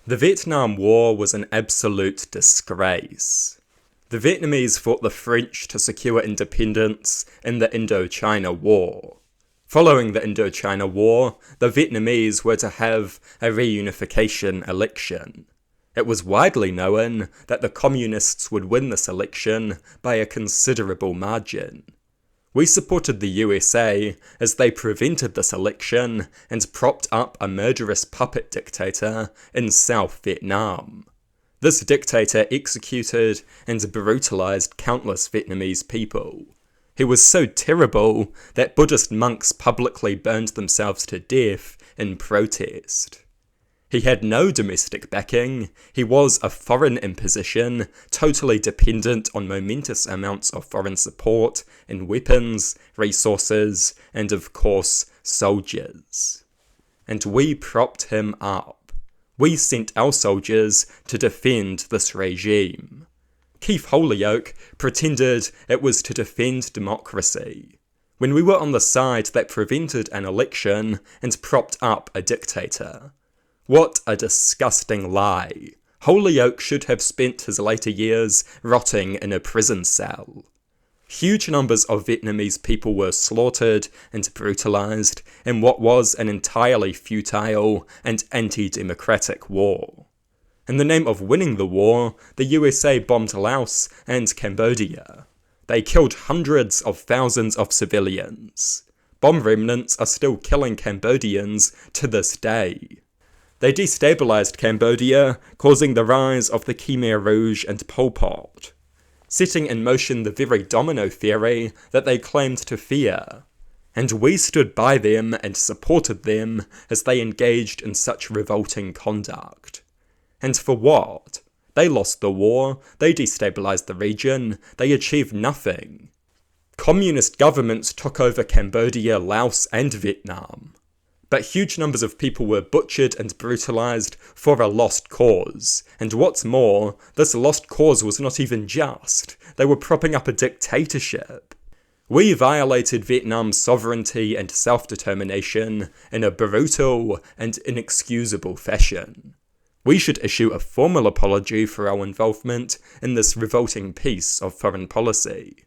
The Vietnam War was an absolute disgrace. The Vietnamese fought the French to secure independence in the Indochina War. Following the Indochina War, the Vietnamese were to have a reunification election. It was widely known that the communists would win this election by a considerable margin. We supported the USA as they prevented this election and propped up a murderous puppet dictator in South Vietnam. This dictator executed and brutalized countless Vietnamese people. He was so terrible that Buddhist monks publicly burned themselves to death in protest. He had no domestic backing, he was a foreign imposition, totally dependent on momentous amounts of foreign support in weapons, resources, and of course, soldiers. And we propped him up. We sent our soldiers to defend this regime. Keith Holyoake pretended it was to defend democracy, when we were on the side that prevented an election and propped up a dictator. What a disgusting lie. Holyoake should have spent his later years rotting in a prison cell. Huge numbers of Vietnamese people were slaughtered and brutalized in what was an entirely futile and anti-democratic war. In the name of winning the war, the USA bombed Laos and Cambodia. They killed hundreds of thousands of civilians. Bomb remnants are still killing Cambodians to this day. They destabilized Cambodia, causing the rise of the Khmer Rouge and Pol Pot, setting in motion the very domino theory that they claimed to fear. And we stood by them and supported them as they engaged in such revolting conduct. And for what? They lost the war, they destabilized the region, they achieved nothing. Communist governments took over Cambodia, Laos, and Vietnam. But huge numbers of people were butchered and brutalized for a lost cause. And what's more, this lost cause was not even just. They were propping up a dictatorship. We violated Vietnam's sovereignty and self-determination in a brutal and inexcusable fashion. We should issue a formal apology for our involvement in this revolting piece of foreign policy.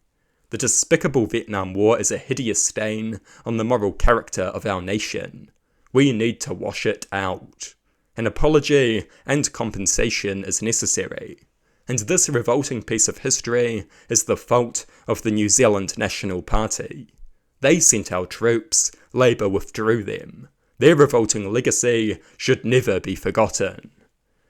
The despicable Vietnam War is a hideous stain on the moral character of our nation. We need to wash it out. An apology and compensation is necessary. And this revolting piece of history is the fault of the New Zealand National Party. They sent our troops, Labour withdrew them. Their revolting legacy should never be forgotten.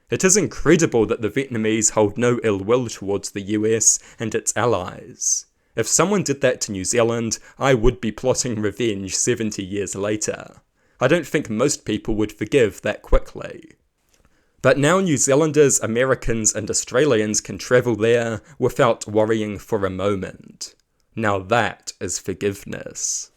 It is incredible that the Vietnamese hold no ill will towards the US and its allies. If someone did that to New Zealand, I would be plotting revenge 70 years later. I don't think most people would forgive that quickly. But now New Zealanders, Americans, and Australians can travel there without worrying for a moment. Now that is forgiveness.